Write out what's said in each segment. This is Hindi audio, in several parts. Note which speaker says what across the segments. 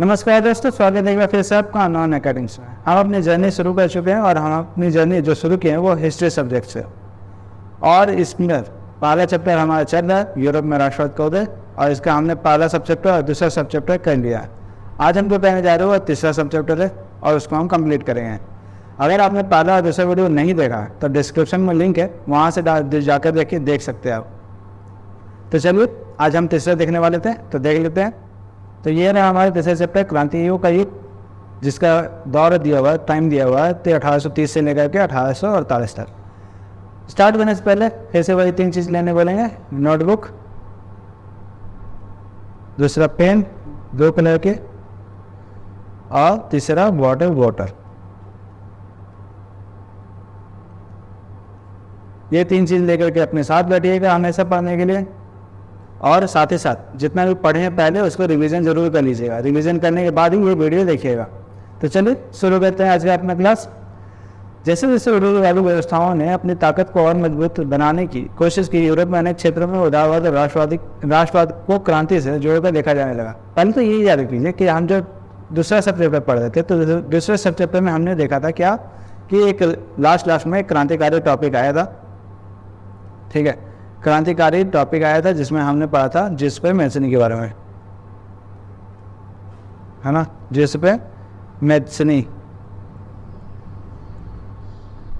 Speaker 1: नमस्कार दोस्तों, स्वागत है एक बार फिर से आपका नॉन अकेडमिक्स में। हम अपनी जर्नी शुरू कर चुके हैं और हम अपनी जर्नी जो शुरू की है वो हिस्ट्री सब्जेक्ट से, और इसमें पहला चैप्टर हमारा चल रहा है यूरोप में राष्ट्रवाद का उदय, और इसका हमने पहला सब चैप्टर और दूसरा सब चैप्टर कर लिया है। आज हमको पहले जा रहे हो तीसरा सब चैप्टर है और उसको हम कंप्लीट करेंगे। अगर आपने पहला और दूसरा वीडियो नहीं देखा तो डिस्क्रिप्शन में लिंक है, वहाँ से जाकर देख सकते हैं आप। तो चलिए आज हम तीसरा देखने वाले थे, तो देख लेते हैं। तो ये रहा हमारे तीसरे चैप्टर क्रांति युग का युग, जिसका दौर दिया हुआ है, टाइम दिया हुआ है 1830 से लेकर के 1848 तक। स्टार्ट करने से पहले फिर से वही 3 चीज़ लेने बोलेंगे, नोटबुक, दूसरा पेन 2 कलर के, और तीसरा वाटर बॉटल। ये 3 चीज़ लेकर के अपने साथ बैठिएगा हमेशा पढ़ने के लिए, और साथ ही साथ जितना भी पढ़े हैं पहले उसको रिवीजन जरूर कर लीजिएगा। रिवीजन करने के बाद ही ये वीडियो देखिएगा। तो चलिए शुरू करते हैं आज का अपना क्लास। जैसे जैसे उदारवादी व्यवस्थाओं ने अपनी ताकत को और मजबूत बनाने की कोशिश की, यूरोप में अनेक क्षेत्रों में उदारवाद और राष्ट्रवाद को क्रांति से जोड़कर देखा जाने लगा। पहले तो यही याद कीजिए कि हम जो दूसरा सब चैप्टर पढ़ रहे थे, तो दूसरे सब चैप्टर में हमने देखा था क्या कि एक लास्ट में एक क्रांतिकारी टॉपिक आया था। ठीक है, क्रांतिकारी टॉपिक आया था जिसमें हमने पढ़ा था जिसपे मेसनी के बारे में, है ना, जिसपे मेसनी,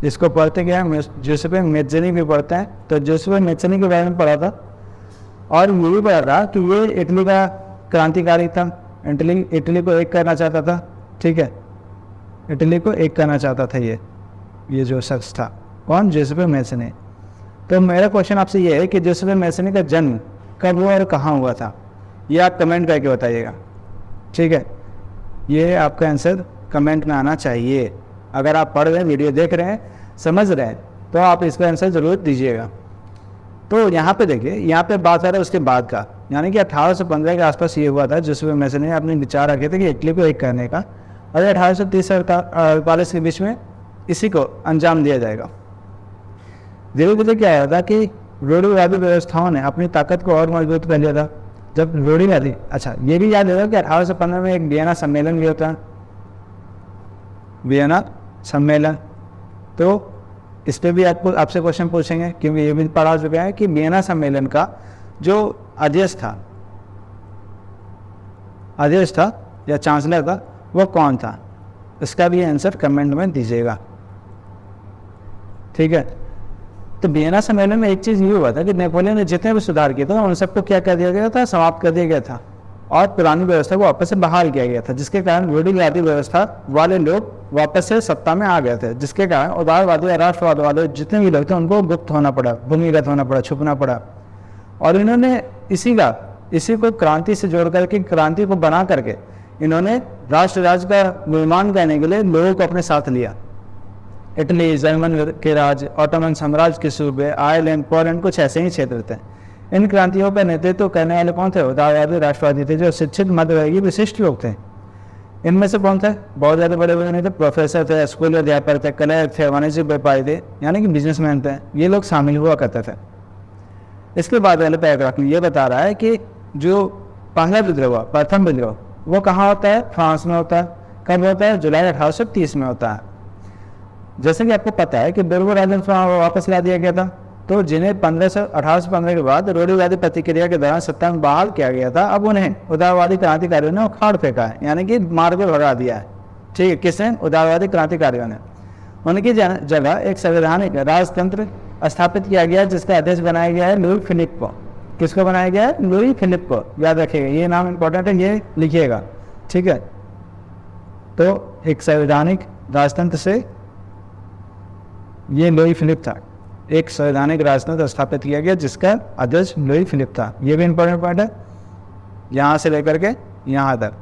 Speaker 1: इसको पढ़ते क्या है, जिसपे मेसनी भी पढ़ते हैं। तो जिसपे मेसनी के बारे में पढ़ा था, और ये भी पढ़ा था कि ये इटली का क्रांतिकारी था। इटली को एक करना चाहता था। ठीक है, इटली को एक करना चाहता था ये जो शख्स था, कौन, जिसपे मेसनी। तो मेरा क्वेश्चन आपसे ये है कि जोसेफ मेसनी का जन्म कब हुआ और कहाँ हुआ था, ये आप कमेंट करके बताइएगा। ठीक है, ये आपका आंसर कमेंट में आना चाहिए। अगर आप पढ़ रहे हैं, वीडियो देख रहे हैं, समझ रहे हैं, तो आप इसका आंसर ज़रूर दीजिएगा। तो यहाँ पे देखिए, यहाँ पे बात आ रहा है उसके बाद का, यानी कि 1815 के आसपास ये हुआ था। जोसेफ मेसनी ने अपने विचार रखे थे कि इटली को एक करने का, और 1830 से 1848 के बीच में इसी को अंजाम दिया जाएगा। धीरे धीरे क्या आया था कि रूढ़िवादी व्यवस्थाओं ने अपनी ताकत को और मजबूत कर लिया था। जब रूढ़िवादी, अच्छा ये भी याद रखा कि 1815 में एक वियना सम्मेलन भी होता है, वियना सम्मेलन। तो इस पर भी आपसे क्वेश्चन पूछेंगे, क्योंकि ये भी पढ़ा चुका है कि वियना सम्मेलन का जो अध्यक्ष था या चांसलर था, वो कौन था, इसका भी आंसर कमेंट में दीजिएगा। ठीक है, तो वियना सम्मेलन में एक चीज़ ये हुआ था कि नेपोलियन ने जितने भी सुधार किए थे उन सबको क्या कर दिया गया था, समाप्त कर दिया गया था, और पुरानी व्यवस्था को वापस से बहाल किया गया था, जिसके कारण रूढ़िवादी व्यवस्था वाले लोग वापस से सत्ता में आ गए थे, जिसके कारण उदारवादी या राष्ट्रवाद वाले जितने भी लोग थे उनको गुप्त होना पड़ा, भूमिगत होना पड़ा, छुपना पड़ा। और इन्होंने इसी को क्रांति से जोड़ करके, क्रांति को बना करके इन्होंने राष्ट्र राज्य का निर्माण करने के लिए लोगों को अपने साथ लिया। इटली, जर्मन के राज्य, ऑटोमन साम्राज्य के सूबे, आयरलैंड, पोलैंड, कुछ ऐसे ही क्षेत्र थे। इन क्रांतियों पर नेतृत्व करने वाले कौन थे, उदारवादी राष्ट्रवादी थे, जो शिक्षित मध्यवर्गीय विशिष्ट लोग थे। इनमें से कौन थे, बहुत ज़्यादा बड़े बड़े नहीं थे, प्रोफेसर थे, स्कूल अध्यापक थे, कलेक्टर थे, वाणिज्य व्यापारी थे, यानी कि बिजनेसमैन थे, ये लोग शामिल हुआ करते थे। इसके बाद वाले पैराग्राफ में ये बता रहा है कि जो पहला विद्रोह, प्रथम विद्रोह, वो कहाँ होता है, फ्रांस में होता है। कब होता है, जुलाई 1830 में होता है। जैसे कि आपको पता है कि बिल्कुल राजन वापस ला दिया गया था, तो जिन्हें 1815 के बाद रूढ़िवादी प्रतिक्रिया के दौरान सत्ता में बहाल किया गया था, अब उन्हें उदारवादी क्रांतिकारियों ने उखाड़ फेंका है, यानी कि मार के भगा दिया है। ठीक है, किसने, उदारवादी क्रांतिकारियों ने। उनकी जगह एक संवैधानिक राजतंत्र स्थापित किया गया, जिसका अध्यक्ष बनाया गया है लुई फिलिप को। किसको बनाया गया है, लुई फिलिप को, याद रखिएगा, ये नाम इंपॉर्टेंट है, ये लिखिएगा। ठीक है, तो एक संवैधानिक राजतंत्र से ये लुई फिलिप था, एक संवैधानिक राजतंत्र स्थापित किया गया जिसका अध्यक्ष लुई फिलिप था। ये भी इंपॉर्टेंट पॉइंट है, यहाँ से लेकर के यहाँ तक,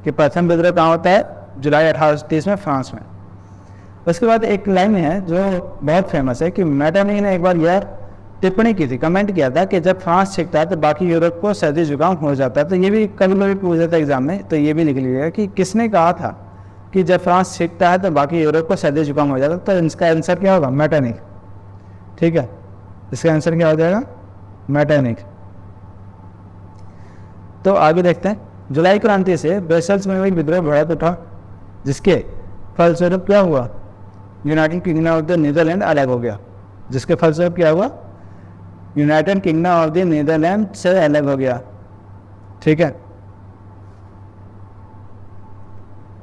Speaker 1: कि प्रथम विद्रोह कहाँ होता है, जुलाई 1830 में, फ्रांस में। उसके बाद एक लाइन है जो बहुत फेमस है कि मेटरनी ने एक बार यह टिप्पणी की थी, कमेंट किया था कि जब फ्रांस छिपता है तो बाकी यूरोप को सर्दी जुकाम हो जाता है। तो ये भी कभी कभी पूछा था एग्जाम में, तो ये भी लिख लीजिएगा कि किसने कहा था कि जब फ्रांस छिपता है तो बाकी यूरोप को सर्दी जुकाम हो जाता है। तो इसका आंसर क्या होगा, मेटरनी। ठीक है, इसका आंसर क्या हो जाएगा, मेटरनी। तो आगे देखते हैं जुलाई क्रांति से ब्रसेल्स में भी विद्रोह बढ़त उठा, जिसके फलस्वरूप क्या हुआ, United Kingdom of the Netherlands अलग हो गया। जिसके फलस्वरूप क्या हुआ, United Kingdom of the Netherlands से अलग हो गया। ठीक है,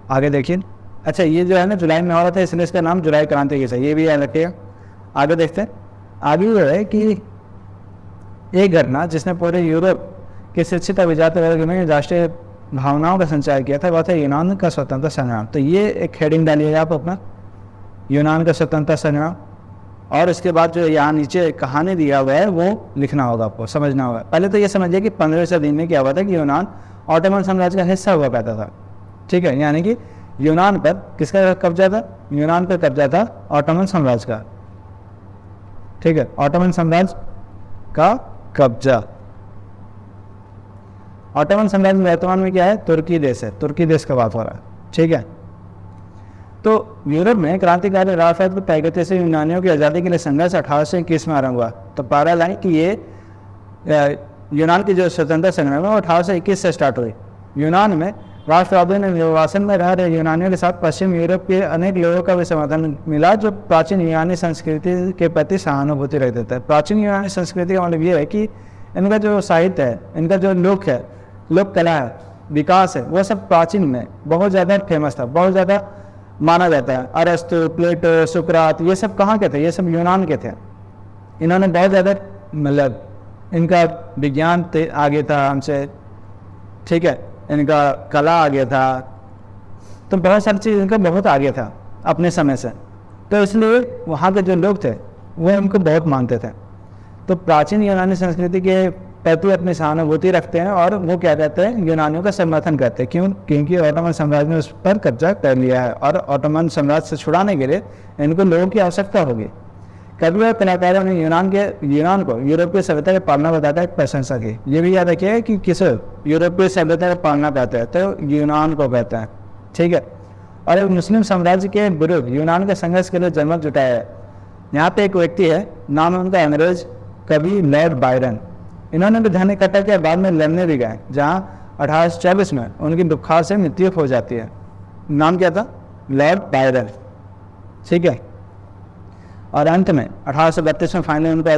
Speaker 1: आगे देखिए। अच्छा, ये जो है ना जुलाई में हो रहा था, इसलिए इसका नाम जुलाई क्रांति कैसा, ये भी याद रखिएगा। आगे देखते हैं। आगे ये है कि एक घटना जिसने पूरे यूरोप के शिक्षित अभिजात वर्ग में राष्ट्रीय भावनाओं का संचार किया था, वह था यूनान का स्वतंत्रता संग्राम। तो ये एक हेडिंग डालिएगा आप अपना, यूनान का स्वतंत्रता संग्राम। और इसके बाद जो यहाँ नीचे कहानी दिया हुआ है वो लिखना होगा, आपको समझना होगा। पहले तो ये समझिए कि 15वीं सदी में क्या हुआ था कि यूनान ऑटोमन साम्राज्य का हिस्सा हुआ करता था। ठीक है, यानी कि यूनान पर किसका कब्जा था, यूनान पर कब्जा था ऑटोमन साम्राज्य का। ठीक है, ऑटोमन साम्राज्य का कब्जा। ऑटोमन साम्राज्य वर्तमान में क्या है, तुर्की देश है, तुर्की देश का बात हो रहा है। ठीक है, तो यूरोप में क्रांतिकारी राजनीति की प्रगति से यूनानियों की आज़ादी के लिए संघर्ष 1821 में आरंभ हुआ। तो पारा लाइन कि ये यूनान की जो स्वतंत्रता संग्राम है वो 1821 से स्टार्ट हुई। यूनान में राष्ट्रवादियों ने निर्वासन में रह रहे यूनानियों के साथ पश्चिम यूरोप के अनेक लोगों का भी समर्थन मिला, जो प्राचीन यूनानी संस्कृति के प्रति सहानुभूति रख देता है। प्राचीन यूनानी संस्कृति का मतलब ये है कि इनका जो साहित्य है, इनका जो लोक है, लोक कला है, विकास है, वो सब प्राचीन में बहुत ज़्यादा फेमस था, बहुत ज़्यादा माना जाता है। अरस्तु, प्लेटो, सुकरात, ये सब कहाँ के थे, ये सब यूनान के थे। इन्होंने बहुत ज़्यादा मतलब इनका विज्ञान आगे था हमसे। ठीक है, इनका कला आगे था, तो बहुत सारी चीज़ इनका बहुत आगे था अपने समय से। तो इसलिए वहाँ के जो लोग थे वो इनको बहुत मानते थे। तो प्राचीन यूनानी संस्कृति के प्रति अपनी सहानुभूति रखते हैं और वो क्या कहते हैं, यूनानियों का समर्थन करते हैं। क्यों, क्योंकि ऑटोमन साम्राज्य ने उस पर कब्जा कर लिया है और ऑटोमन साम्राज्य से छुड़ाने के लिए इनको लोगों की आवश्यकता होगी। कभी कलाकारों ने यूनान को यूरोपीय सभ्यता के पालना बताता है, प्रशंसा की। ये भी याद रखिए कि किस यूरोपीय सभ्यता का पालना कहते हैं, तो यूनान को कहते हैं। ठीक है, और एक मुस्लिम साम्राज्य के विरुद्ध यूनान के संघर्ष के लिए जनमत जुटाया है। यहाँ पे एक व्यक्ति है, नाम है उनका अंग्रेज कवि लॉर्ड बायरन। इन्होंने भी धन इकट्ठा किया, बाद में लड़ने भी गए, जहाँ 1824 में उनकी बुखार से मृत्यु हो जाती है। नाम क्या था, लॉर्ड बायरन। ठीक है, और अंत में 1832 में फाइनली उनको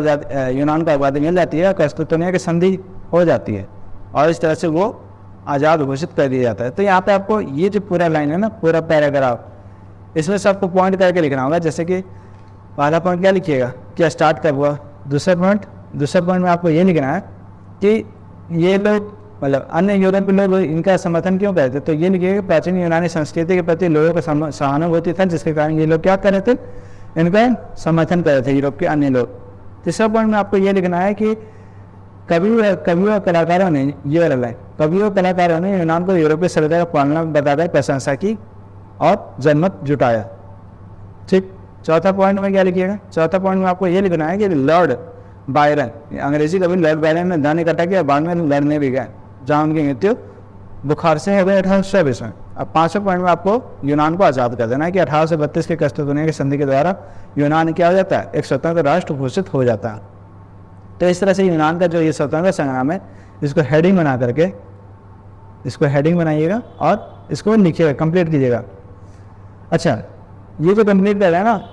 Speaker 1: यूनान को आज़ादी मिल जाती है, कस्तूनिया की संधि हो जाती है और इस तरह से वो आज़ाद घोषित कर दिया जाता है। तो यहाँ पे आपको ये जो पूरा लाइन है ना, पूरा पैराग्राफ, इसमें से आपको पॉइंट करके लिखना होगा। जैसे कि पहला पॉइंट क्या लिखिएगा, क्या स्टार्ट कब हुआ। दूसरा पॉइंट में आपको ये लिखना है कि ये लोग मतलब अन्य यूरोपीय लोग इनका समर्थन क्यों करते। तो ये लिखिएगा प्राचीन यूनानी संस्कृति के प्रति लोगों का सहानुभूति था, जिसके कारण ये लोग क्या कर रहे थे, इनका समर्थन कर रहे थे यूरोप के अन्य लोग। तीसरा पॉइंट में आपको ये लिखना है कि कवियों और कलाकारों ने, ये वाला लाइन, कवियों और कलाकारों ने यूनान को यूरोपीय सभ्यता का पालना बताकर प्रशंसा की और जनमत जुटाया। ठीक, चौथा पॉइंट में क्या लिखिएगा, चौथा पॉइंट में आपको ये लिखना है कि लॉर्ड बायरन, अंग्रेजी कवि लॉर्ड बायरन ने धन इकट्ठा किया, बाद में लड़ने भी गए, जहाँ उनकी मृत्यु बुखार से हो गई 1824 में। अब पांचवें पॉइंट में आपको यूनान को आज़ाद कर देना है कि 1832 के कस्तूनिया की संधि के द्वारा यूनान क्या हो जाता है, एक स्वतंत्र राष्ट्र घोषित हो जाता है। तो इस तरह से यूनान का जो ये स्वतंत्र संग्राम है, इसको हेडिंग बना करके, इसको हेडिंग बनाइएगा और इसको लिखिएगा, कंप्लीट कीजिएगा। अच्छा, ये जो कंप्लीट कर रहे हैं ना,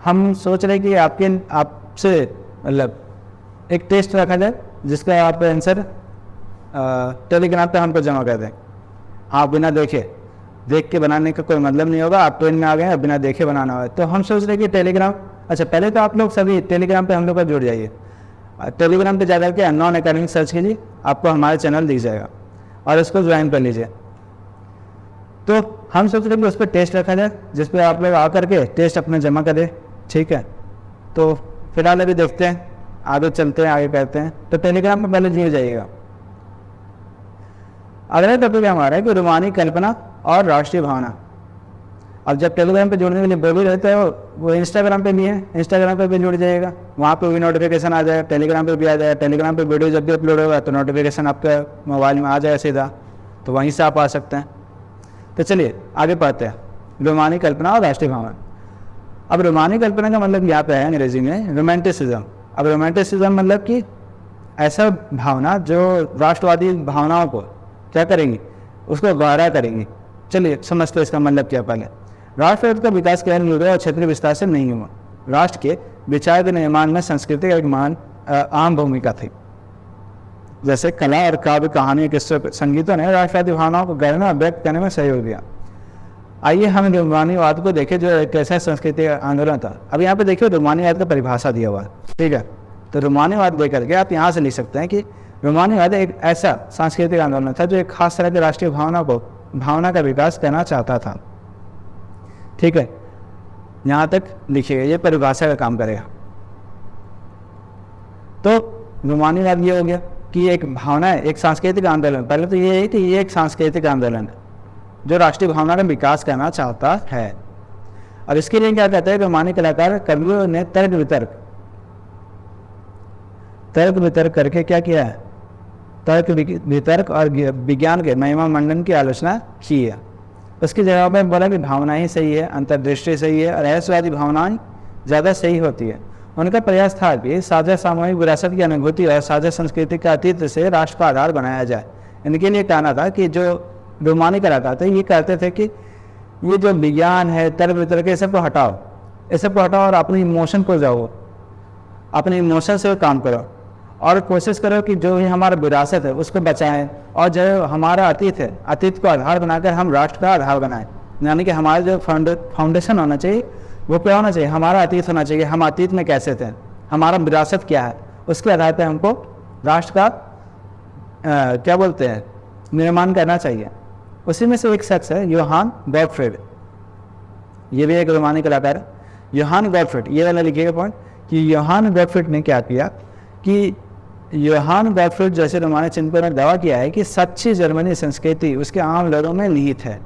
Speaker 1: हम सोच रहे कि आपसे मतलब एक टेस्ट रखा जाए जिसका आप आंसर टेलीग्राम पे हमको जमा कर दें। आप बिना देख के बनाने का कोई मतलब नहीं होगा। आप ट्रेन में आ गए हैं, बिना देखे बनाना होगा। तो हम सोच रहे कि टेलीग्राम, अच्छा पहले तो आप लोग सभी टेलीग्राम पे हम लोग का जुड़ जाइए। टेलीग्राम पे जा करके अननोन अकेडमी सर्च कीजिए, आपको हमारा चैनल दिख जाएगा और उसको ज्वाइन कर लीजिए। तो हम सोच रहे कि उस पर टेस्ट रखा जाए, जिस पर आप लोग आकर के टेस्ट अपना जमा करें। ठीक है, तो फिलहाल अभी देखते हैं, आगे चलते हैं, आगे करते हैं। तो टेलीग्राम पर पहले जुड़ जाइएगा। अगला टॉपिक हमारा है कि रोमानी कल्पना और राष्ट्रीय भावना। अब जब टेलीग्राम पे जुड़ने के लिए बोल रहते हैं, वो इंस्टाग्राम पे भी है, इंस्टाग्राम पे भी जुड़ जाइएगा, वहाँ पे भी नोटिफिकेशन आ जाएगा, टेलीग्राम पे भी आ जाएगा। टेलीग्राम पे वीडियो जब भी अपलोड होगा तो नोटिफिकेशन आपके मोबाइल में आ जाएगा सीधा, तो वहीं से आप आ सकते हैं। तो चलिए आगे पढ़ते हैं, रोमानी कल्पना और राष्ट्रीय भावना। अब रोमानी कल्पना का मतलब यहाँ पे है अंग्रेजी में रोमांटिसिज्म। अब रोमांटिसिज्म मतलब कि ऐसा भावना जो राष्ट्रवादी भावनाओं को क्या करेंगी, उसको गहरा करेंगे। चलिए समझते इसका मतलब क्या। पहले राष्ट्र का विकास केवल नगरीय और क्षेत्रीय विस्तार से नहीं हुआ। राष्ट्र के विचार के निर्माण में संस्कृति का एक मान आम भूमिका थी। जैसे कला और काव्य, कहानी, किस्से, संगीतों ने राष्ट्रवादी भावनाओं को गहरा व्यक्त करने में सहयोग दिया। आइए हम रोमानीवाद को देखें, जो एक ऐसा सांस्कृतिक आंदोलन था। अब यहाँ पे देखिए रोमानीवाद का परिभाषा दिया हुआ है, ठीक है। तो रोमानीवाद देख करके आप यहाँ से लिख सकते हैं कि रोमानीवाद एक ऐसा सांस्कृतिक आंदोलन था जो एक खास तरह की राष्ट्रीय भावना का विकास करना चाहता था, ठीक है। यहाँ तक लिखिएगा, ये परिभाषा का काम करेगा। तो रोमानीवाद ये हो गया कि एक भावना है, एक सांस्कृतिक आंदोलन। पहले तो ये है कि ये एक सांस्कृतिक आंदोलन है जो राष्ट्रीय भावना का विकास करना चाहता है। और इसके लिए क्या कहते हैं, रोमानी कलाकार कवियों ने तर्क वितर्क करके क्या किया है, तर्क वितर्क और विज्ञान के महिमा मंडन की आलोचना की है। उसके जवाब में बोला कि भावना ही सही है, अंतर्दृष्टि सही है और रहस्यवादी भावनाएं ज़्यादा सही होती है। उनका प्रयास था कि साझा सामूहिक विरासत की अनुभूति और साझा संस्कृति का अतीत से राष्ट्र का आधार बनाया जाए। इनके लिए कहना था कि जो रोमानी कलाकार थे ये कहते थे कि ये जो विज्ञान है, तर्क वितर्क, ये सबको हटाओ और अपने इमोशन को जाओ, अपने इमोशन से काम करो और कोशिश करो कि जो भी हमारा विरासत है उसको बचाएं। और जो हमारा अतीत है, अतीत को आधार बनाकर हम राष्ट्र का आधार बनाएं। यानी कि हमारा जो फाउंडेशन होना चाहिए वो क्या होना चाहिए, हमारा अतीत होना चाहिए। हम अतीत में कैसे थे, हमारा विरासत क्या है, उसके आधार पर हमको राष्ट्र का क्या बोलते हैं, निर्माण करना चाहिए। उसी में से एक शख्स है योहान गॉटफ्रेड, ये भी एक रोमानी कलाकार है। योहान गॉटफ्रेड, ये वाला लिखिएगा पॉइंट कि योहान गॉटफ्रेड ने क्या किया कि योहान गॉटफ्रेड जैसे रोमानी चिंतकों ने दावा किया है कि सच्ची जर्मनी संस्कृति उसके आम लोगों में निहित है।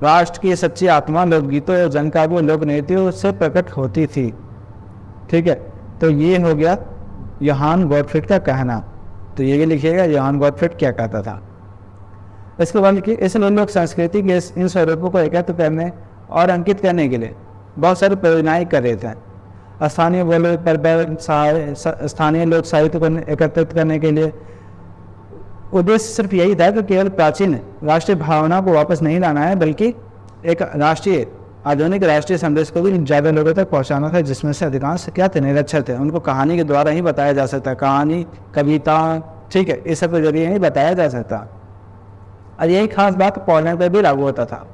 Speaker 1: राष्ट्र की सच्ची आत्मा लोकगीतों और जनकाव्यों, लोक नृत्यों से प्रकट होती थी, ठीक है। तो ये हो गया योहान गॉटफ्रेड का कहना। तो ये भी लिखिएगा योहान गॉटफ्रेड क्या कहता था। इसके बाद लिखिए, इसलिए लोग संस्कृति के इन स्वरूपों को एकत्र करने और अंकित करने के लिए बहुत सारी परियोजनाएं कर रहे थे। स्थानीय बोले पर स्थानीय लोक साहित्य को एकत्रित करने के लिए उद्देश्य सिर्फ यही था कि केवल प्राचीन राष्ट्रीय भावना को वापस नहीं लाना है, बल्कि एक आधुनिक राष्ट्रीय संदेश को भी ज़्यादा लोगों तक पहुंचाना था, जिसमें से अधिकांश क्या थे, निरक्षर थे। उनको कहानी के द्वारा ही बताया जा सकता है, कहानी, कविता, ठीक है, इस सब के जरिए ही बताया जा सकता। और यही खास बात पोलैंड पर भी लागू होता था,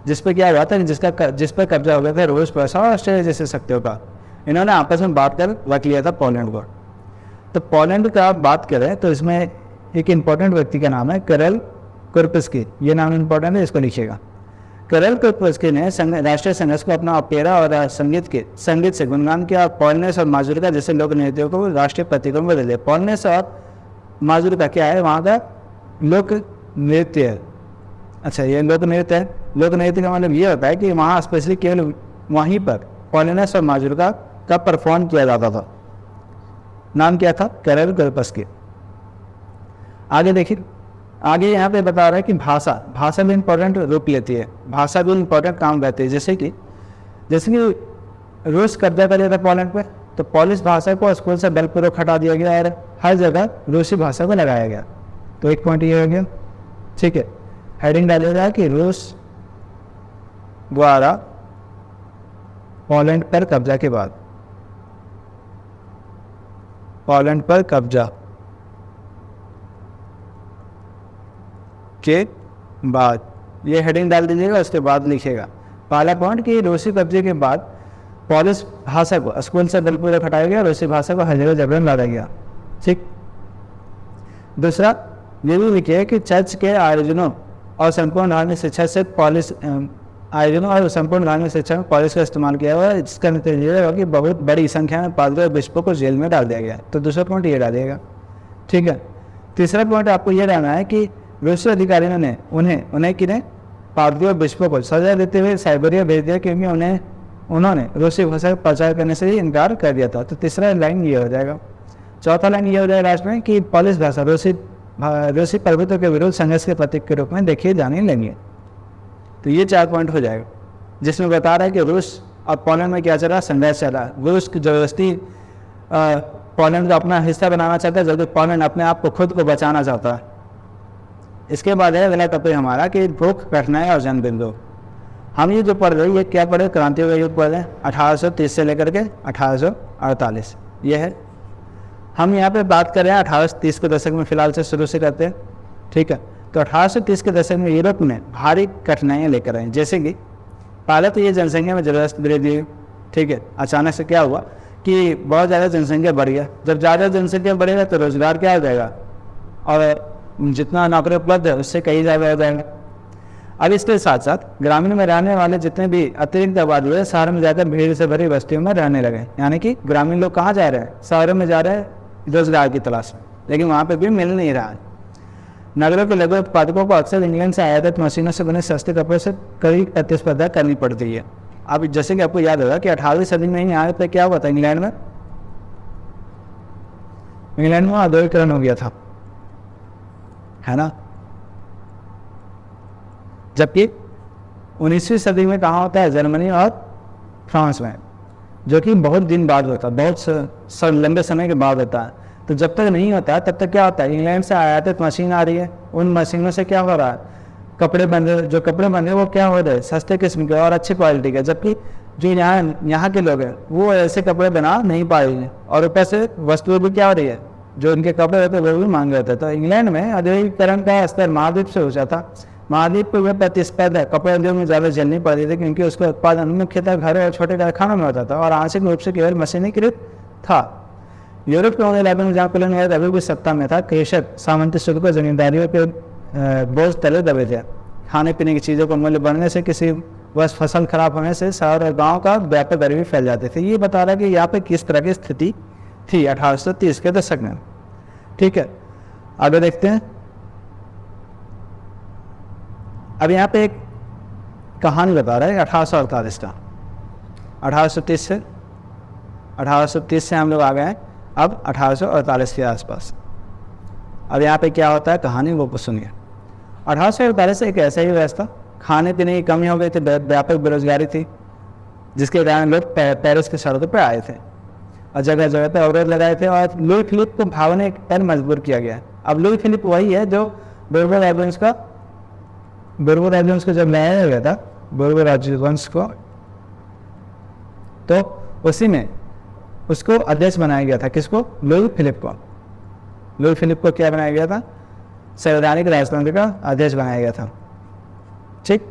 Speaker 1: जिस पर क्या हुआ था, जिस पर कब्जा हो गया था रूस, प्रसा और ऑस्ट्रेलिया जैसे शक्तियों का। इन्होंने आपस में बात कर रख लिया था पोलैंड को। तो पोलैंड का बात करें तो इसमें एक इम्पोर्टेंट व्यक्ति का नाम है करेल कुर्पिस्की। ये नाम इम्पोर्टेंट है, इसको लिखिएगा। करेल कुर्पिस्की ने राष्ट्रीय संघर्ष को अपना ऑपेरा और संगीत से गुणगान किया। पोलनेस और माजुरिका जैसे लोक नृत्यों को राष्ट्रीय प्रतीकों में बदल दिया। पोलनेस और माजुरिका क्या है, वहाँ का लोक नृत्य है। अच्छा, ये लोक नृत्य है। लोक नृत्य का मतलब ये होता है कि वहाँ स्पेशली केवल वहीं पर पोलनेस और माजुरिका का परफॉर्म किया जाता था। नाम क्या था, करेल कुर्पिस्की। आगे देखिए, आगे यहाँ पे बता रहा है कि भाषा भी इम्पोर्टेंट रूप लेती है, भाषा भी इम्पोर्टेंट काम करती है। जैसे कि रूस कब्जा कर लिया था पोलैंड पे, तो पोलिश भाषा को स्कूल से बलपूर्वक हटा दिया गया और हर जगह रूसी भाषा को लगाया गया। तो एक पॉइंट ये हो गया, ठीक है। हेडिंग डालिएगा कि रूस द्वारा पोलैंड पर कब्जा के बाद, पोलैंड पर कब्जा के बाद, ये हेडिंग डाल दीजिएगा। उसके बाद लिखिएगा पहला पॉइंट कि रूसी कब्जे के बाद पोलिश भाषा को स्कूल से बलपूर्वक हटाया गया, रूसी भाषा को हर जगह जबरन लाया गया, ठीक। दूसरा ये भी लिखिए कि चर्च के आयोजनों और संपूर्ण धार्मिक शिक्षा से पोलिश में पोलिश का इस्तेमाल किया हुआ है, जिसका नतीजा होगा कि बहुत बड़ी संख्या में पादरी और बिशपों को जेल में डाल दिया गया। तो दूसरा पॉइंट ये डालिएगा, ठीक है। तीसरा पॉइंट आपको ये डालना है कि रूसी अधिकारियों ने उन्हें किन्हें पादरियों और बिशपों को सजा देते हुए साइबेरिया भेज दिया, क्योंकि उन्होंने रूसी भाषा का प्रचार करने से ही इनकार कर दिया था। तो तीसरा लाइन ये हो जाएगा। चौथा लाइन ये हो जाएगा लास्ट में कि पोलिश भाषा रूसी प्रभुत्व के विरुद्ध संघर्ष के प्रतीक के रूप में देखी जाने लगी। तो ये 4 पॉइंट हो जाएगा, जिसमें बता रहा है कि रूस और पोलैंड में क्या चल रहा, संघर्ष चल रहा है। रूस की जबरदस्ती पोलैंड को अपना हिस्सा बनाना चाहता है, जबकि पोलैंड अपने आप को खुद को बचाना चाहता है। इसके बाद है अगला टॉपिक हमारा कि भूख, कठिनाई और जन्म बिंदु। हम ये जो पढ़ रहे हैं ये क्या पढ़े, क्रांतियों का युग पढ़ रहे हैं 1830 से लेकर के 1848, ये है। हम यहाँ पे बात कर रहे हैं 1830 के दशक में, फिलहाल से शुरू से करते हैं, ठीक है। तो 1830 के दशक में यूरोप में भारी कठिनाइयाँ लेकर आए, जैसे कि पहले तो ये जनसंख्या में जबरदस्त वृद्धि हुई, ठीक है। अचानक से क्या हुआ कि बहुत ज़्यादा जनसंख्या बढ़ गया। जब ज़्यादा जनसंख्या बढ़ेगा तो रोजगार क्या हो जाएगा, और जितना नौकरी उपलब्ध है उससे कहीं ज़्यादा हो जाएगा। अब इसके साथ साथ ग्रामीण में रहने वाले जितने भी अतिरिक्त आबादी हुए, शहर में जाकर भीड़ से भरी बस्तियों में रहने लगे। यानी कि ग्रामीण लोग कहाँ जा रहे हैं, शहरों में जा रहे हैं रोजगार की तलाश में, लेकिन वहाँ पे भी मिल नहीं रहा है। नगरों के लघु उत्पादकों को अक्सर इंग्लैंड से आयातित मशीनों से बने सस्ते कपड़े से कड़ी प्रतिस्पर्धा करनी पड़ती है। अब जैसे कि आपको याद होगा कि 18वीं सदी में ही यहाँ पे क्या हुआ था, इंग्लैंड में औद्योगिकरण हो गया था, है ना। जबकि 19वीं सदी में कहाँ होता है, जर्मनी और फ्रांस में, जो कि बहुत दिन बाद होता है, बहुत लंबे समय के बाद होता है। तो जब तक नहीं होता है तब तक क्या होता है, इंग्लैंड से आयातित मशीन आ रही है, उन मशीनों से क्या हो रहा है, कपड़े बन रहे वो क्या हो रहे हैं, सस्ते किस्म के और अच्छी क्वालिटी के। जबकि जो यहाँ के लोग हैं वो ऐसे कपड़े बना नहीं पा रहे हैं, और ऊपर से वस्तुएं भी क्या हो रही है, जो इनके कपड़े रहते हैं वो भी मांग रहे थे। तो इंग्लैंड में औद्योगिकरण का स्तर महाद्वीप से ऊंचा था। महाद्वीप पर प्रतिस्पर्धा कपड़े उद्योग में ज़्यादा झेलनी पड़ रही थी, क्योंकि उसका उत्पादन मुख्यतः घर और छोटे कारखानों में होता था और आंशिक रूप से केवल मशीनीकृत था। यूरोप के होने इलाके में जहाँ कॉलोनियल अभी भी सत्ता में था, कृषक सामंती शुल्क को जमींदारियों के बोझ तले दबे थे। खाने पीने की चीज़ों का मूल्य बढ़ने से, किसी वर्ष फसल खराब होने से शहर और गाँव का व्यापक दर भी फैल जाते थे। ये बता रहा है कि यहाँ पे किस तरह की स्थिति थी 1830 के दशक में, ठीक है। आगे देखते हैं। अब यहाँ पे एक कहानी बता रहा है 1848 का। 1830 से हम लोग आ गए हैं अब 1848 के आसपास। अब यहाँ पे क्या होता है कहानी वो सुनिए। 1848 एक ऐसा ही व्यवस्था, खाने पीने की कमी हो गई थी, व्यापक बेरोजगारी थी, जिसके कारण लोग पेरिस के सड़कों पर आए थे और जगह जगह पर अवरोध लगाए थे, और लुई फिलिप को भागने पर मजबूर किया गया। अब लुई फिलिप वही है जो बोर्बोन राजवंश को जब लाया गया था, बोर्बोन राजवंश को, तो उसी में उसको अध्यक्ष बनाया गया था। किसको, लुई फिलिप को। लुई फिलिप को क्या बनाया गया था, संवैधानिक राजतंत्र का अध्यक्ष बनाया गया था, ठीक।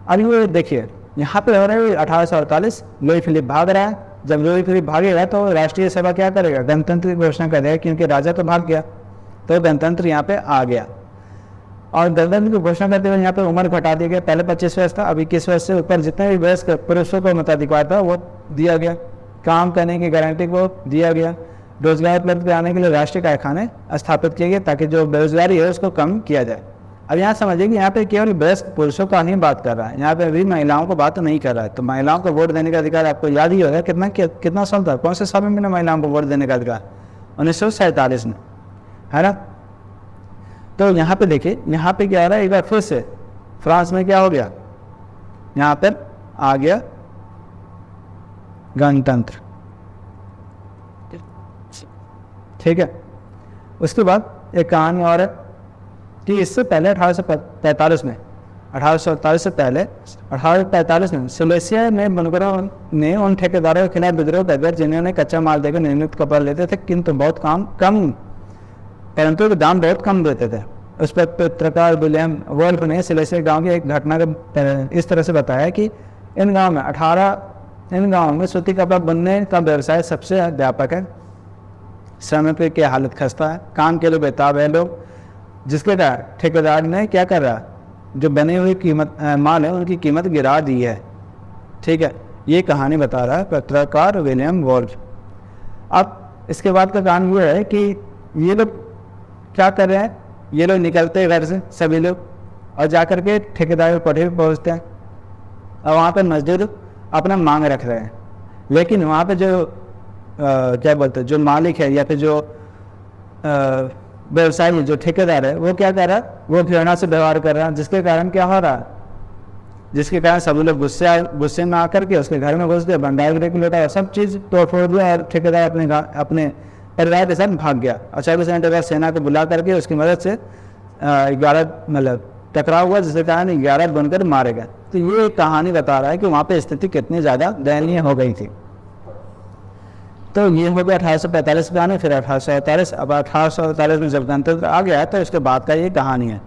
Speaker 1: अब ये देखिए यहाँ पे हो रहा है 1848 लुई फिलिप भाग रहा है। जब लुई फिलिप भागेगा तो राष्ट्रीय सभा क्या करेगा, गणतंत्र की घोषणा कर देगा, क्योंकि राजा तो भाग गया तो गणतंत्र यहाँ पे आ गया। और गणतंत्र की घोषणा करते हुए यहाँ पे उम्र घटा दिया गया। पहले 25 वर्ष था, अब 21 वर्ष से ऊपर जितने भी वयस्क पुरुषों को मताधिकार था वो दिया गया। काम करने की गारंटी को दिया गया। रोजगार उपलब्ध कराने के लिए राष्ट्रीय कारखाने स्थापित किए गए ताकि जो बेरोजगारी है उसको कम किया जाए। अब यहाँ समझिए कि यहाँ पे केवल वयस्क पुरुषों का नहीं बात कर रहा है, यहाँ पे अभी महिलाओं को बात नहीं कर रहा है। तो महिलाओं को वोट देने का अधिकार आपको याद ही होगा, कितना साल था, कौन से साल में मिला महिलाओं को वोट देने का अधिकार, 1947 में, है ना। तो यहाँ पे देखिए, यहाँ पे क्या हो रहा है, एक बार फिर से फ्रांस में क्या हो गया, यहाँ पर आ गया गणतंत्र, ठीक है। उसके बाद एक कहानी और है कि इससे पहले 1845 में 1848 से पहले 1845 में सिलेसिया में बनकरों ने उन ठेकेदारों के खिलाफ विद्रोह कर, जिन्होंने कच्चा माल देकर निर्मित कपड़ा लेते थे, परंतु दाम बहुत कम देते थे। उस पर पत्रकार विलियम वोल्फ ने सिलेसिया गांव की एक घटना को इस तरह से बताया कि इन गाँव में सूती कपड़ा बुनने का व्यवसाय सबसे व्यापक है। श्रमिकों की हालत खस्ता है, काम के लिए बेताब है लोग, जिसके कारण ठेकेदार ने क्या कर रहा, जो बनी हुई माल है उनकी कीमत गिरा दी है, ठीक है। ये कहानी बता रहा है पत्रकार विलियम वोल्फ। अब इसके बाद का कारण ये है कि ये लोग क्या कर रहे हैं, ये लोग निकलते हैं घर से सभी लोग और जाकर के ठेकेदार कोठे पे पहुँचते हैं, और वहाँ पर मजदूर अपना मांग रख रहे हैं। लेकिन वहाँ पे जो क्या बोलते हैं, जो मालिक है या फिर जो व्यवसाय में जो ठेकेदार है वो क्या कर रहा है, वो घृणा से व्यवहार कर रहा है, जिसके कारण क्या हो रहा है, जिसके कारण सभी लोग गुस्से में आकर के उसके घर में घुस गए, भंडार के लौटा, सब चीज़ तोड़ फोड़ दिया, और ठेकेदार अपने परिवार के साथ भाग गया। और 24 घंटे बाद सेना को बुला करके उसकी मदद से 11 मतलब टकराव हुआ, जिसके कारण 11 बनकर मारे गए। तो ये एक कहानी बता रहा है कि वहाँ पे स्थिति कितनी ज़्यादा दयनीय हो गई थी। तो ये हो गया 1845 का आने, फिर 1848। अब 1848 में जब गणतंत्र आ गया तो इसके बाद का ये कहानी है।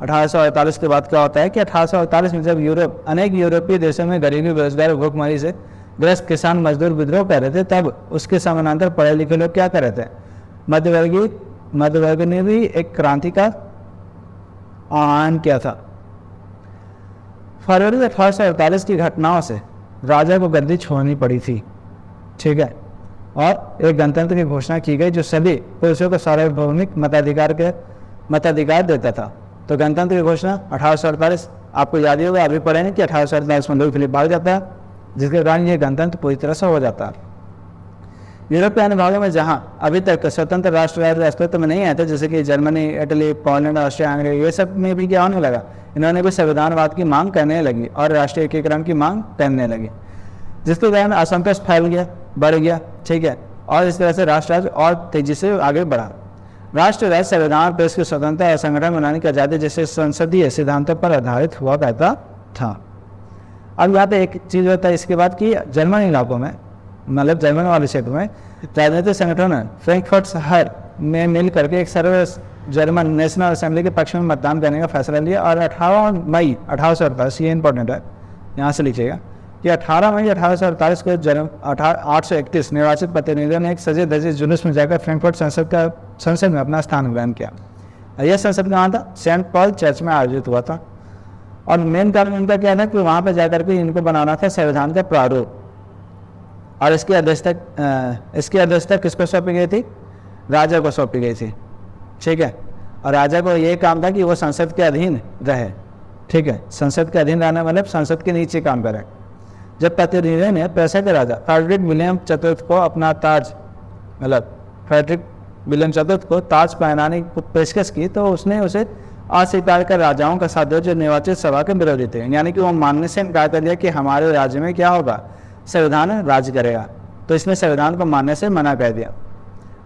Speaker 1: 1848 के बाद क्या होता है कि 1848 में जब अनेक यूरोपीय देशों में गरीबी, बेरोजगारी, भूखमरी से ग्रस्त किसान मजदूर विद्रोह कर रहे थे, तब उसके समानांतर पढ़े लिखे लोग क्या कर रहे थे, मध्यवर्ग ने भी एक क्रांति का आह्वान किया था। फरवरी 1848 की घटनाओं से राजा को गद्दी छोड़नी पड़ी थी, ठीक है, और एक गणतंत्र की घोषणा की गई जो सभी पुरुषों को सार्वभौमिक मताधिकार देता था। तो गणतंत्र की घोषणा 1848, आपको याद ही होगा, अभी पढ़े हैं कि 1848 में लुई फिलिप भाग जाता है, जिसके कारण ये गणतंत्र पूरी तरह से हो जाता है। यूरोप के अन्य भागों में जहाँ अभी तक स्वतंत्र राष्ट्र अस्तित्व में नहीं आए थे, जैसे कि Germany, Italy, Poland, Austria, Hungary, ये सब में भी क्या होने लगा, इन्होंने भी संविधानवाद की मांग करने लगी और राष्ट्रीय एकीकरण की मांग करने लगी, जिसके कारण असंतोष फैल गया, बढ़ गया, ठीक है, और इस तरह से राष्ट्र और तेजी से आगे बढ़ा। राष्ट्र राज्य संविधान, प्रेस की स्वतंत्रता और संगठन बनाने की आज़ादी जैसे संसदीय सिद्धांतों पर आधारित हुआ करता था। अब यहाँ पे एक चीज़ होता है इसके बाद कि जर्मन इलाकों में, मतलब जर्मन वाले क्षेत्र में राजनीतिक संगठन फ्रैंकफर्ट शहर में मिल करके एक सर्व जर्मन नेशनल असेंबली के पक्ष में मतदान करने का फैसला लिया और 18 मई 1848, ये इंपॉर्टेंट है, यहाँ से लिखिएगा कि 18 मई 1848 को 831 निर्वाचित प्रतिनिधियों ने एक सजे धजे जुलूस में जाकर फ्रैंकफर्ट संसद में अपना स्थान ग्रहण किया। यह संसद कहाँ था, सेंट पॉल चर्च में आयोजित हुआ था, और मेन कारण उनका क्या था कि वहाँ पर जाकर के इनको बनाना था संविधान का प्रारूप, और इसकी अध्यक्षता किसको सौंपी गई थी, राजा को सौंपी गई थी, ठीक है, और राजा को ये काम था कि वो संसद के अधीन रहे, ठीक है, संसद के अधीन रहना मतलब संसद के नीचे काम करे। जब प्रतिनिधियों ने पैसे के राजा फ्रेडरिक विलियम चतुर्थ को अपना ताज, मतलब फ्रेडरिक विलियम चतुर्थ को ताज पहनाने की पेशकश की, तो उसने उसे अस्वीकार कर राजाओं का साथ दिया जो निर्वाचित सभा के विरोधी थे, यानी कि वो मानने से इनकार कर दिया कि हमारे राज्य में क्या होगा, संविधान राज्य करेगा। तो इसने संविधान को मानने से मना कर दिया।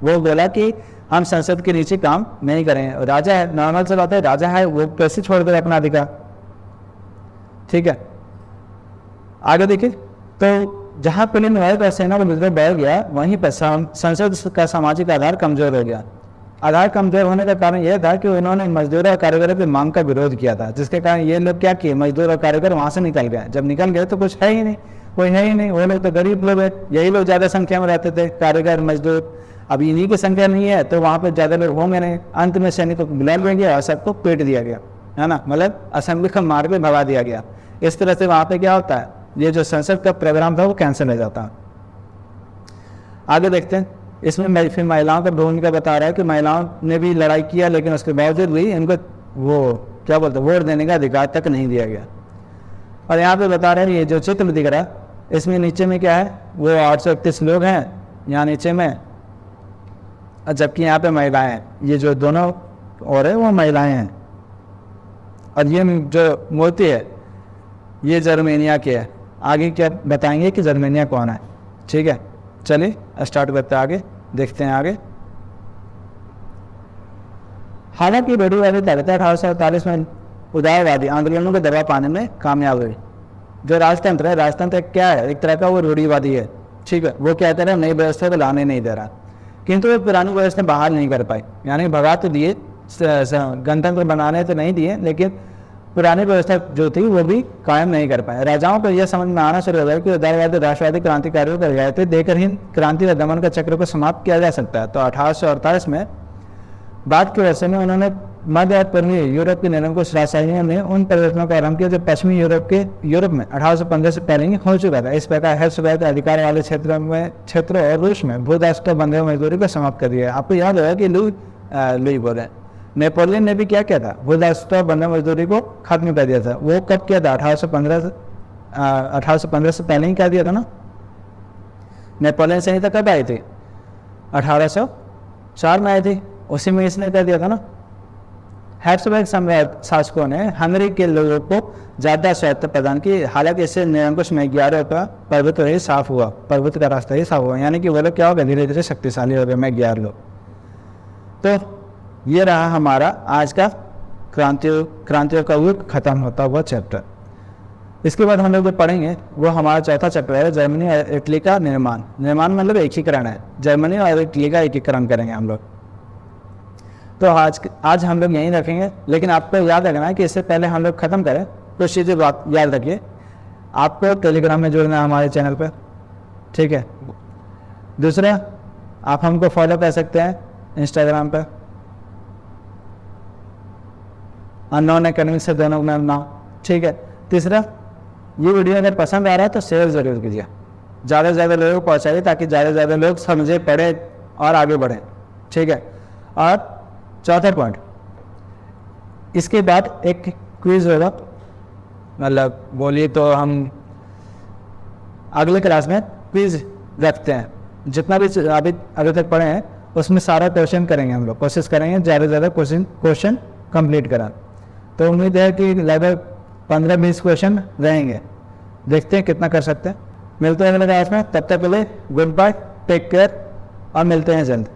Speaker 1: वो बोला कि हम संसद के नीचे काम नहीं करेंगे। राजा है, नॉर्मल से बात है, राजा है, वो कैसे छोड़ दे अपना अधिकार, ठीक है। आगे देखिए, तो जहाँ पहले न्याय सेना का विद्रोह बढ़ गया, वहीं पर संसद का सामाजिक आधार कमजोर हो गया। आधार कमजोर होने का कारण यह था कि इन्होंने मजदूर और कारीगरों की मांग का विरोध किया था, जिसके कारण ये लोग क्या किए, मजदूर और कारीगर वहाँ से निकल गए। जब निकल गए तो कुछ है ही नहीं, कोई है ही नहीं, वो लोग तो गरीब लोग है, यही लोग ज़्यादा संख्या में रहते थे, कारीगर, मजदूर। अब इन्हीं की संख्या नहीं है तो वहाँ पर ज़्यादा लोग होंगे नहीं। अंत में सैनिकों को बुला लिया गया और सबको पीट दिया गया, है ना, मतलब असेंबली को मार के भगा दिया गया। इस तरह से वहाँ पे क्या होता है, ये जो संसद का प्रोग्राम था वो कैंसिल हो जाता है। आगे देखते हैं, इसमें फिर महिलाओं का भूमिका बता रहा है कि महिलाओं ने भी लड़ाई किया, लेकिन उसके बावजूद भी इनको वो क्या बोलते हैं, वोट देने का अधिकार तक नहीं दिया गया। और यहाँ पे बता रहे हैं, ये जो चित्र दिख रहा है इसमें नीचे में क्या है, वो 831 लोग हैं यहाँ नीचे में, और जबकि यहाँ पे महिलाएं हैं। ये जो दोनों और है वो महिलाएं हैं, और ये जो मूर्ति है ये जर्मेनिया की है। आगे क्या बताएंगे कि जर्मेनिया कौन है, ठीक है। चलिए स्टार्ट करते हैं, आगे देखते हैं आगे। हालांकि रूढ़िवादी ताकतें 1848 में उदारवादी आंदोलनों को दबा पाने में कामयाब हुई। जो राजतंत्र है, राजतंत्र क्या है, एक तरह का वो रूढ़िवादी है, ठीक है। वो कहते हैं नई व्यवस्था को लाने नहीं दे रहा, किंतु वो पुरानी व्यवस्था बहाल नहीं कर पाई, यानी भगा तो दिए, गणतंत्र बनाने तो नहीं दिए, लेकिन पुरानी व्यवस्था जो थी वो भी कायम नहीं कर पाए। राजाओं को यह समझ में आना शुरू हो गया कि उदारवादी राष्ट्रवादी क्रांतिकारियों को रियायतें देकर ही क्रांति व दमन का चक्र को समाप्त किया जा सकता है। तो 1848 में बाद के वर्षों में उन्होंने मध्य और पूर्वी यूरोप के निरंकुश राजशाहियों ने उन परिवर्तनों का आरंभ किया जो पश्चिमी यूरोप में 1815 से पहले ही हो चुका था। इस प्रकार हेब्सबर्ग के अधिकार वाले क्षेत्रों और रूस में भूदास्त्र बंधे मजदूरी को समाप्त कर दिया। आपको याद होगा कि लुई बोले नेपोलियन ने भी क्या किया था, भूदास्त्र बंधे मजदूरी को खत्म कर दिया था। वो कब किया था, 1815 से पहले ही कर दिया था ना। नेपोलियन संहिता कब आई थी, 1804 में आई थी, उसी में इसने कर दिया था ना। हैब्सबर्ग शासकों ने हंगरी के लोगों को ज़्यादा स्वायत्ता प्रदान की, हालांकि इससे निरंकुश में 11 का पर्वत ही साफ हुआ, पर्वत का रास्ता ही साफ हुआ, यानी कि वो लोग क्या हो गए, धीरे धीरे शक्तिशाली हो गए में 11 लोग। तो ये रहा हमारा आज का क्रांतियों का युग खत्म होता हुआ चैप्टर। इसके बाद हम लोग जो पढ़ेंगे वो हमारा चौथा चैप्टर है, जर्मनी और इटली का निर्माण। निर्माण मतलब एकीकरण है, जर्मनी और इटली का एकीकरण करेंगे हम लोग। तो आज हम लोग यहीं रखेंगे, लेकिन आपको याद रखना है कि इससे पहले हम लोग ख़त्म करें तो चीज़ें बात याद रखिए, आपको टेलीग्राम में जुड़ना है हमारे चैनल पर, ठीक है। दूसरा, आप हमको फॉलो कर सकते हैं इंस्टाग्राम पर, अननोन एकेडमी से दोनों में नाम, ठीक है। तीसरा, ये वीडियो अगर पसंद आ रहा है तो शेयर ज़रूर कीजिए, ज़्यादा से ज़्यादा लोगों को पहुँचाइए ताकि ज़्यादा से ज़्यादा लोग समझे, पढ़े और आगे बढ़ें, ठीक है। और चौथा पॉइंट, इसके बाद एक क्विज़ होगा, मतलब बोलिए तो हम अगले क्लास में क्विज़ रखते हैं। जितना भी अभी तक पढ़े हैं उसमें सारा क्वेश्चन करेंगे हम लोग, कोशिश करेंगे ज़्यादा से ज़्यादा क्वेश्चन कंप्लीट करा। तो उम्मीद है कि लगभग 15-20 क्वेश्चन रहेंगे, देखते हैं कितना कर सकते हैं। मिलते हैं अगले क्लास में, तब तक के लिए गुड बाय, टेक केयर और मिलते हैं जल्द।